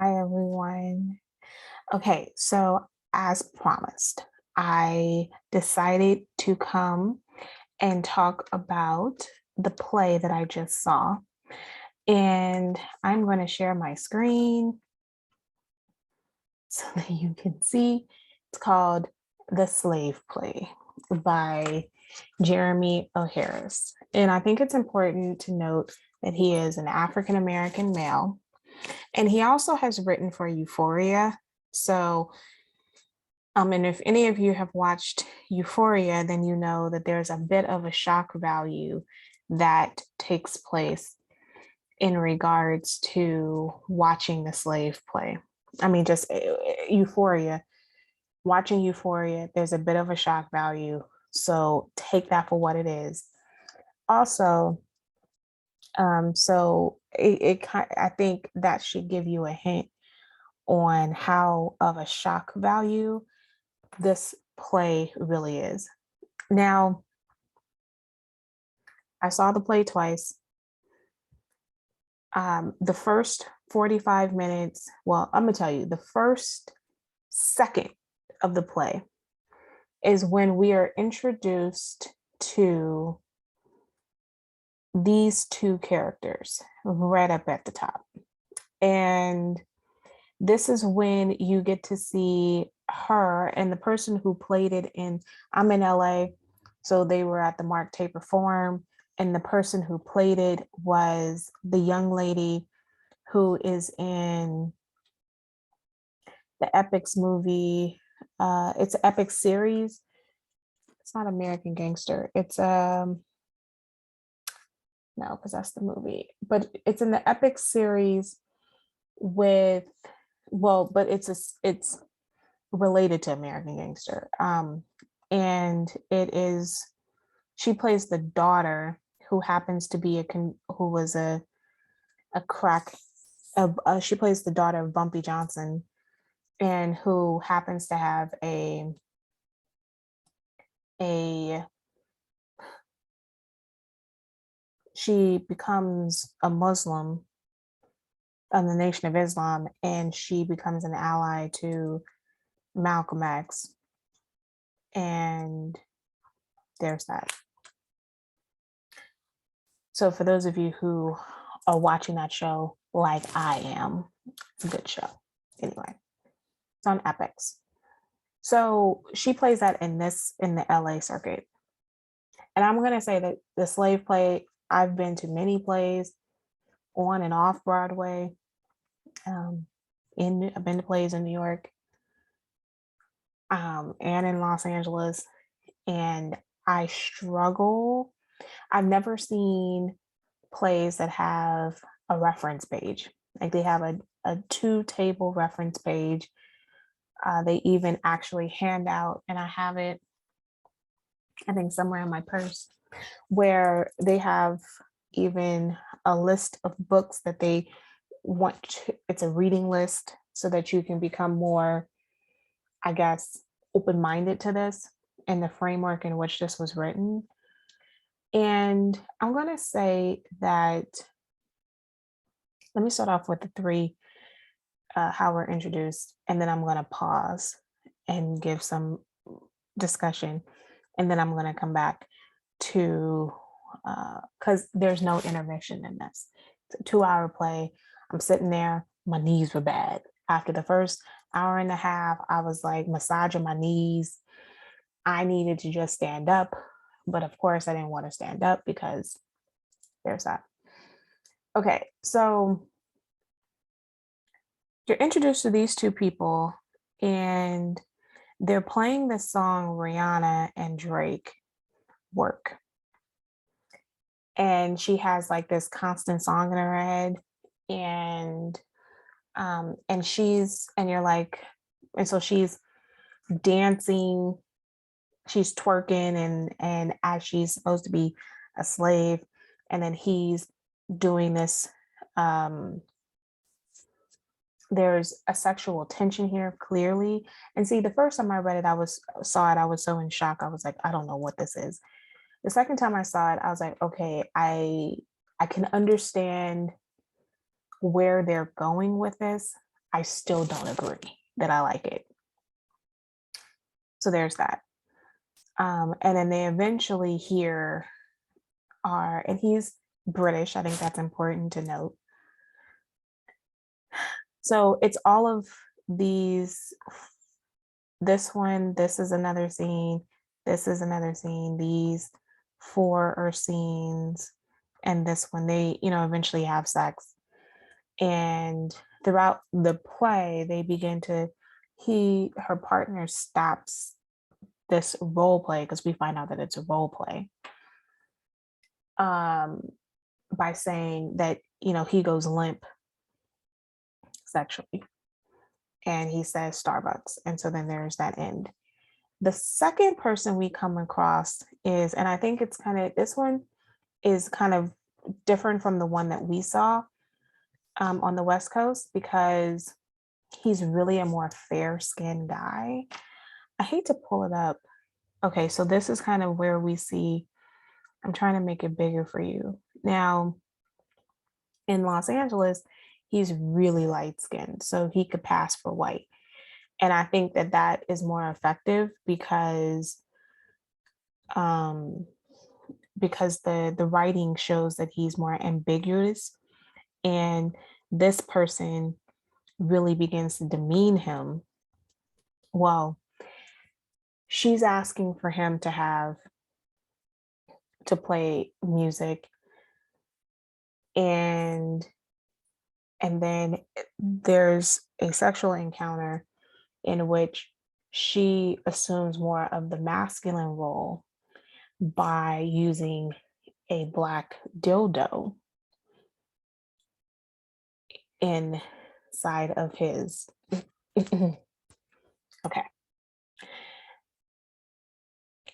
Hi, everyone. Okay, so as promised, I decided to come and talk about the play that I just saw. And I'm going to share my screen so that you can see. It's called The Slave Play by Jeremy O'Harris. And I think it's important to note that he is an African American male. And he also has written for Euphoria. So, and if any of you have watched Euphoria, then you know that there's a bit of a shock value that takes place in regards to watching the slave play. I mean, just Euphoria, watching Euphoria, there's a bit of a shock value. So take that for what it is. Also, I think that should give you a hint on how of a shock value this play really is. Now, I saw the play twice. The first 45 minutes, well, I'm gonna tell you, the first second of the play is when we are introduced to these two characters right up at the top. And this is when you get to see her and the person who played it in, I'm in LA, so they were at the Mark Taper Forum, and the person who played it was the young lady who is in the Epics movie. It's an Epic series. It's not American Gangster. It's no, because that's the movie, but it's in the Epic series with, well, but it's related to American Gangster. And it is, she plays the daughter who happens to be who was a crack. She plays the daughter of Bumpy Johnson, and who happens to have a she becomes a Muslim of the Nation of Islam, and she becomes an ally to Malcolm X. And there's that. So for those of you who are watching that show like I am, it's a good show. Anyway, it's on Epics. So she plays that in the LA circuit. And I'm gonna say that the slave play, I've been to many plays on and off Broadway. I've been to plays in New York, and in Los Angeles, and I struggle. I've never seen plays that have a reference page. Like they have a 2-table reference page. They even actually hand out, and I have it, I think, somewhere in my purse, where they have even a list of books that they want to, it's a reading list so that you can become more, I guess, open-minded to this and the framework in which this was written. And I'm going to say that, let me start off with the three, how we're introduced, and then I'm going to pause and give some discussion. And then I'm going to come back to, because there's no intermission in this. It's a 2-hour play. I'm sitting there, my knees were bad. After the first hour and a half, I was like massaging my knees. I needed to just stand up. But of course, I didn't want to stand up because there's that. Okay, so you're introduced to these two people, and they're playing the song Rihanna and Drake Work. And she has like this constant song in her head, and you're like, and so she's dancing, she's twerking, and as she's supposed to be a slave, and then he's doing this, there's a sexual tension here clearly. And see, the first time I read it, I was so in shock. I was like, I don't know what this is. The second time I saw it, I was like, okay, I can understand where they're going with this. I still don't agree that I like it. So there's that. And then they eventually hear and he's British. I think that's important to note. So it's all of these, this one, this is another scene, this is another scene, these four are scenes, and this one, they, eventually have sex. And throughout the play, they begin to, her partner stops this role play, because we find out that it's a role play, by saying that, he goes limp sexually, and he says Starbucks. And so then there's that end. The second person we come across is, and I think it's this one is kind of different from the one that we saw on the West Coast, because he's really a more fair-skinned guy. I hate to pull it up. Okay, so this is kind of where we see, I'm trying to make it bigger for you. Now, in Los Angeles, he's really light-skinned, so he could pass for white. And I think that that is more effective because the writing shows that he's more ambiguous, and this person really begins to demean him. Well, she's asking for him to play music, and then there's a sexual encounter in which she assumes more of the masculine role by using a black dildo inside of his. Okay.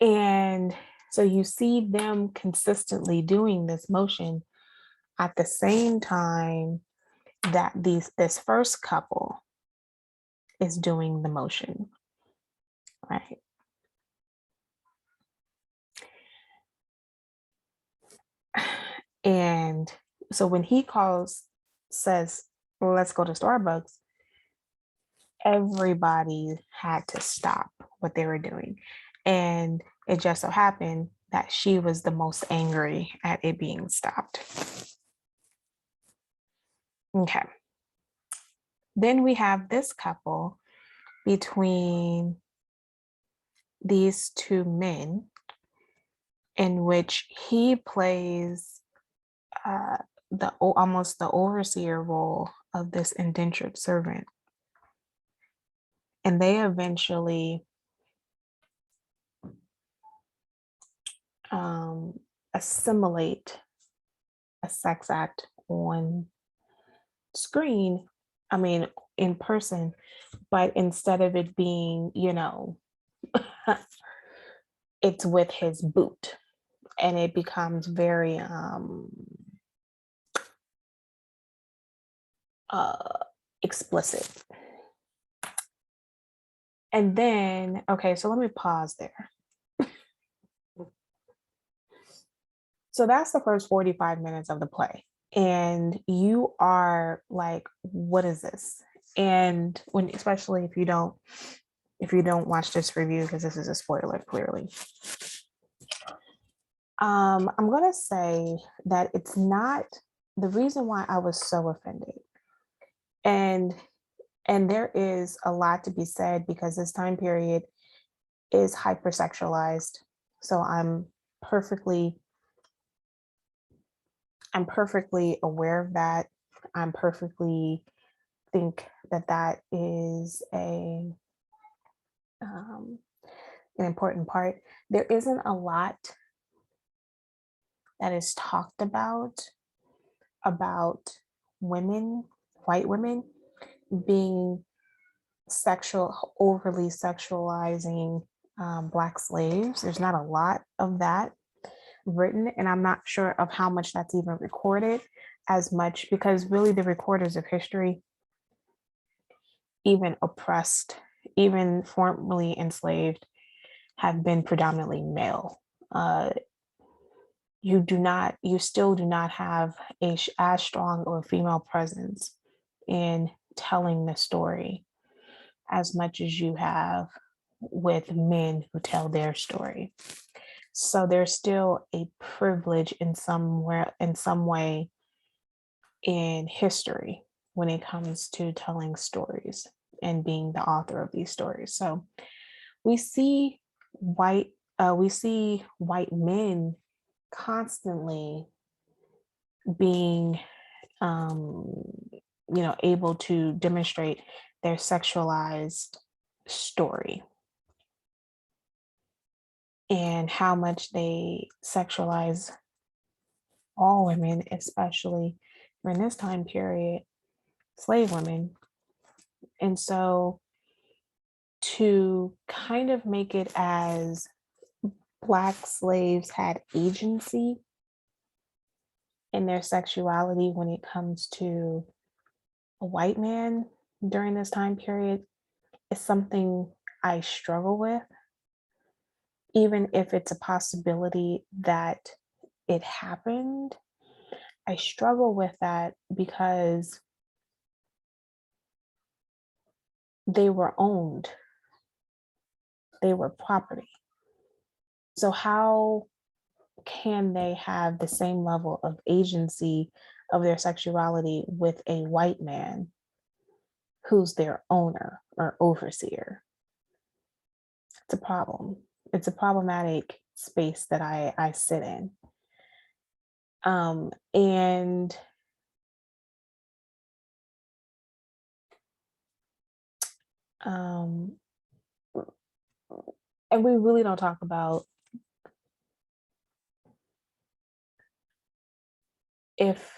And so you see them consistently doing this motion at the same time that this first couple is doing the motion, right? And so when he says, let's go to Starbucks, everybody had to stop what they were doing. And it just so happened that she was the most angry at it being stopped. Okay. Then we have this couple between these two men, in which he plays almost the overseer role of this indentured servant. And they eventually assimilate a sex act on screen, in person, but instead of it being, it's with his boot, and it becomes very explicit. And then, okay, so let me pause there. So that's the first 45 minutes of the play. And you are like, what is this? And especially if you don't watch this review, because this is a spoiler, clearly. I'm gonna say that it's not the reason why I was so offended. And there is a lot to be said, because this time period is hypersexualized. So I'm perfectly aware of that. I'm perfectly think that is an important part. There isn't a lot that is talked about women, white women, being overly sexualizing Black slaves. There's not a lot of that written, and I'm not sure of how much that's even recorded as much, because really the recorders of history, even oppressed, even formerly enslaved, have been predominantly male. You still do not have as strong of a female presence in telling the story as much as you have with men who tell their story. So there's still a privilege in some way in history when it comes to telling stories and being the author of these stories. So we see white we see white men constantly being able to demonstrate their sexualized story and how much they sexualize all women, especially during this time period, slave women. And so to kind of make it as Black slaves had agency in their sexuality when it comes to a white man during this time period is something I struggle with, even if it's a possibility that it happened. I struggle with that because they were owned, they were property. So, how can they have the same level of agency of their sexuality with a white man who's their owner or overseer? It's a problem. It's a problematic space that I sit in. And um, and we really don't talk about if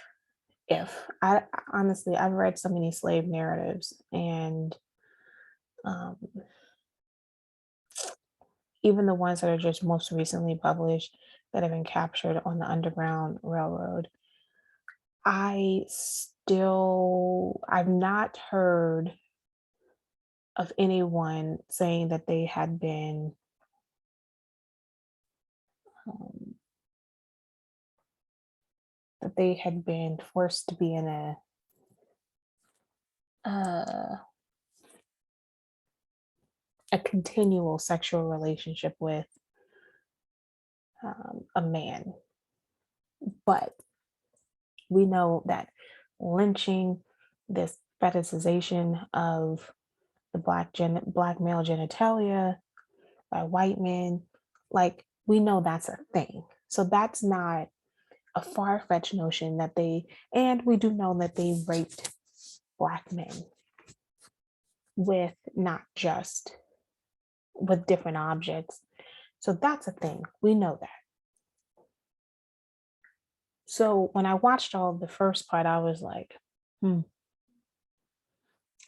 I honestly I've read so many slave narratives and um, even the ones that are just most recently published that have been captured on the Underground Railroad, I've not heard of anyone saying that they had been um, forced to be in uh, a continual sexual relationship with a man. But we know that lynching, this fetishization of the black male genitalia by white men, like we know that's a thing. So that's not a far-fetched notion that and we do know that they raped black men with not just with different objects. So that's a thing. We know that. So when I watched all of the first part, I was like, hmm.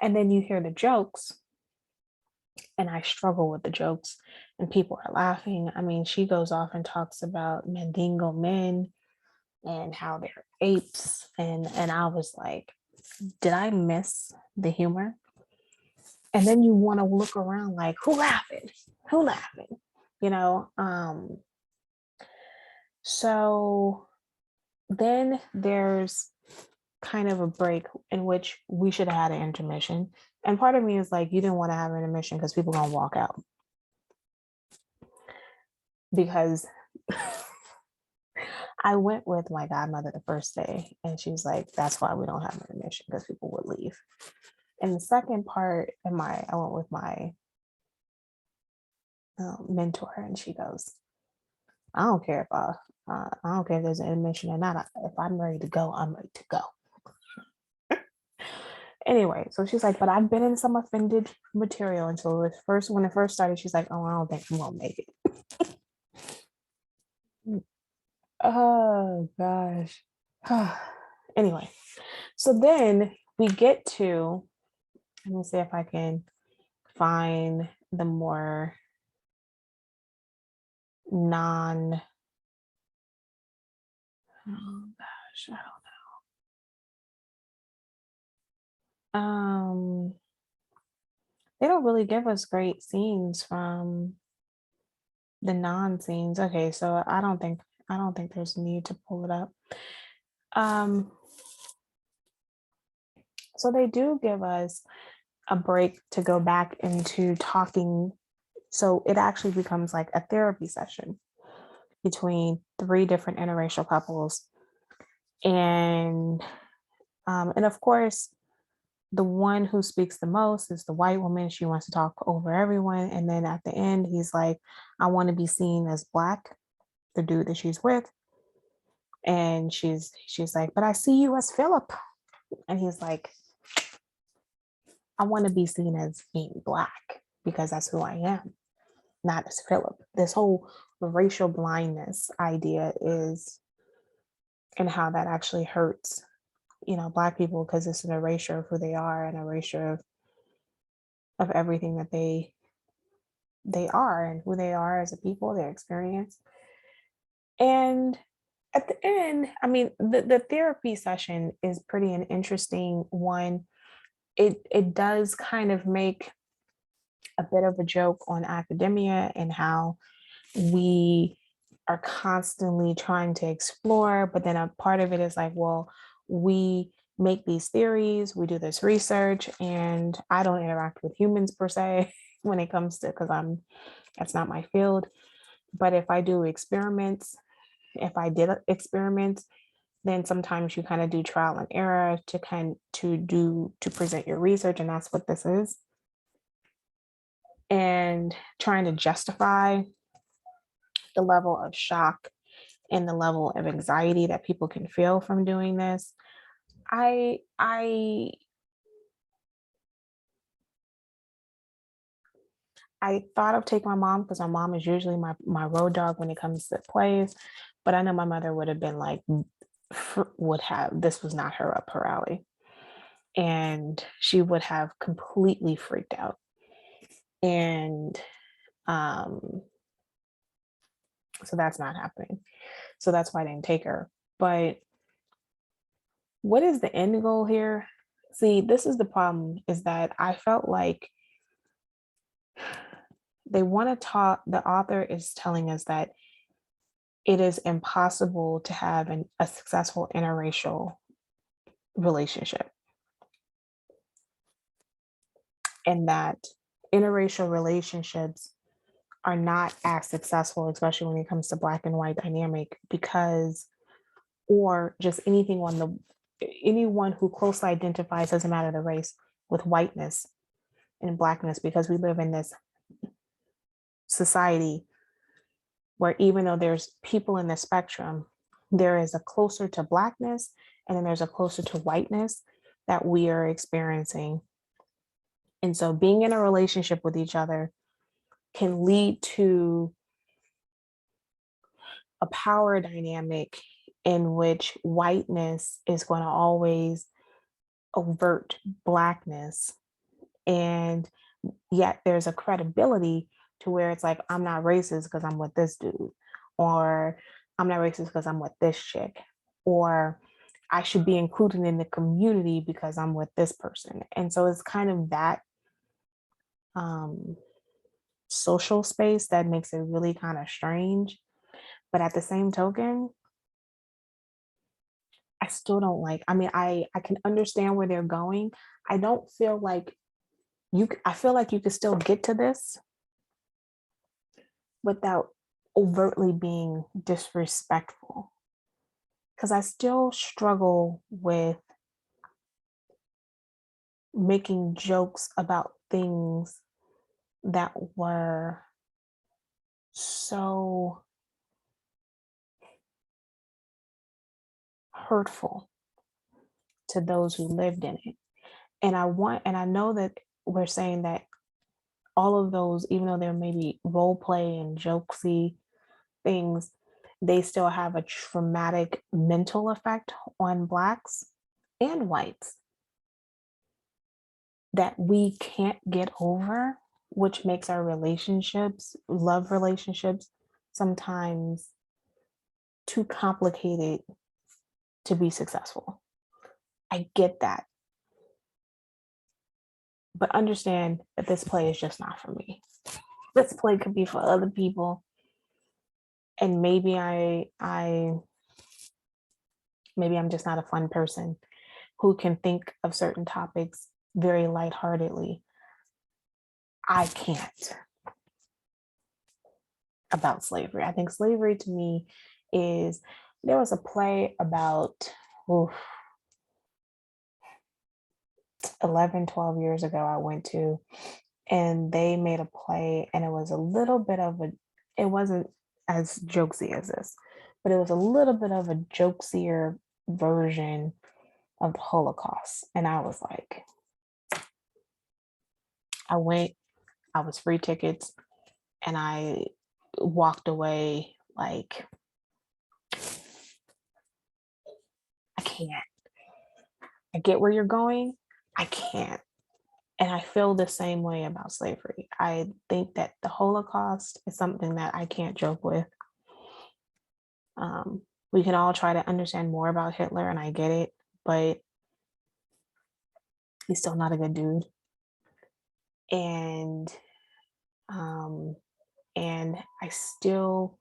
And then you hear the jokes, and I struggle with the jokes, and people are laughing. I mean, she goes off and talks about Mandingo men and how they're apes. And I was like, did I miss the humor? And then you want to look around like, who laughing? Who laughing? You know? So then there's kind of a break in which we should have had an intermission. And part of me is like, you didn't want to have an intermission because people gonna walk out. Because I went with my godmother the first day, and she was like, that's why we don't have an intermission, because people would leave. And the second part, I went with my mentor, and she goes, I don't care if there's an intermission or not. If I'm ready to go, I'm ready to go. Anyway, so she's like, but I've been in some offended material. And so when it first started, she's like, oh, I don't think I'm gonna make it. Oh gosh. Anyway, so then we get to, let me see if I can find the more non, oh gosh, I don't know. They don't really give us great scenes from the non scenes. Okay, so I don't think there's a need to pull it up. Um So they do give us a break to go back into talking. So it actually becomes like a therapy session between three different interracial couples. And of course, the one who speaks the most is the white woman. She wants to talk over everyone. And then at the end, he's like, I want to be seen as Black, the dude that she's with. And she's like, but I see you as Philip. And he's like, I want to be seen as being Black because that's who I am, not as Philip. This whole racial blindness idea is, and how that actually hurts, Black people, because it's an erasure of who they are and erasure of everything that they are and who they are as a people, their experience. And at the end, I mean, the therapy session is pretty an interesting one. It does kind of make a bit of a joke on academia and how we are constantly trying to explore, but then a part of it is like, well, we make these theories, we do this research, and I don't interact with humans per se when it comes to, because that's not my field. But if I do experiments, if I did experiments, then sometimes you kind of do trial and error to present your research, and that's what this is. And trying to justify the level of shock and the level of anxiety that people can feel from doing this. I thought of taking my mom because my mom is usually my road dog when it comes to plays, but I know my mother would have been like, this was not her up her alley, and she would have completely freaked out. And so that's not happening. So that's why I didn't take her. But what is the end goal here? See, this is the problem, is that I felt like they want to talk, the author is telling us that it is impossible to have a successful interracial relationship, and that interracial relationships are not as successful, especially when it comes to Black and white dynamic, because, or just anyone who closely identifies, doesn't matter the race, with whiteness and Blackness, because we live in this society where even though there's people in the spectrum, there is a closer to Blackness and then there's a closer to whiteness that we are experiencing. And so being in a relationship with each other can lead to a power dynamic in which whiteness is going to always overt Blackness. And yet there's a credibility to where it's like, I'm not racist because I'm with this dude, or I'm not racist because I'm with this chick, or I should be included in the community because I'm with this person. And so it's kind of that social space that makes it really kind of strange. But at the same token, I still don't like, I mean, I can understand where they're going. I don't feel like I feel like you could still get to this without overtly being disrespectful. Because I still struggle with making jokes about things that were so hurtful to those who lived in it. And I know that we're saying that all of those, even though there may be role play and jokesy things, they still have a traumatic mental effect on Blacks and whites that we can't get over, which makes our relationships, love relationships, sometimes too complicated to be successful. I get that. But understand that this play is just not for me. This play could be for other people. And maybe maybe I'm just not a fun person who can think of certain topics very lightheartedly. I can't about slavery. I think slavery to me is, there was a play about oof, 11, 12 years ago I went to, and they made a play, and it was a little bit of a, it wasn't as jokesy as this, but it was a little bit of a jokesier version of the Holocaust. And I was like, I went, I was free tickets, and I walked away like, I can't. I get where you're going. I can't. And I feel the same way about slavery. I think that the Holocaust is something that I can't joke with. We can all try to understand more about Hitler, and I get it, but he's still not a good dude. And um, and I still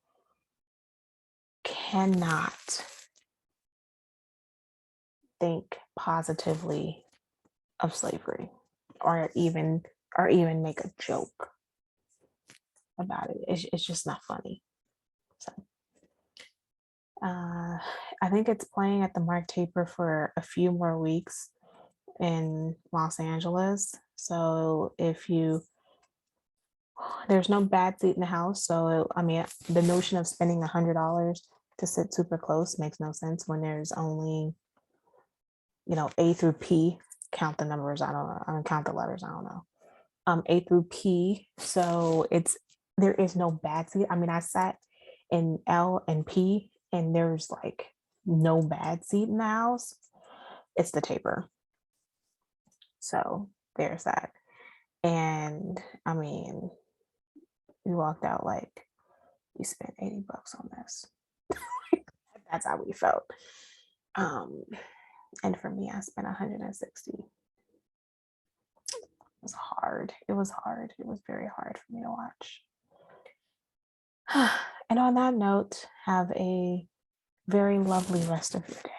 cannot think positively of slavery, or even make a joke about it. It's just not funny. So I think it's playing at the Mark Taper for a few more weeks in Los Angeles. So there's no bad seat in the house. So I mean, the notion of spending $100 to sit super close makes no sense when there's only, A through P. Count the numbers. I don't know. I don't count the letters. I don't know. A through P. So there is no bad seat. I mean, I sat in L and P, and there's like no bad seat in the house. It's the Taper. So there's that. And I mean, we walked out like, we spent $80 on this. That's how we felt. And for me, I spent 160. It was hard. It was hard. It was very hard for me to watch. And on that note, have a very lovely rest of your day.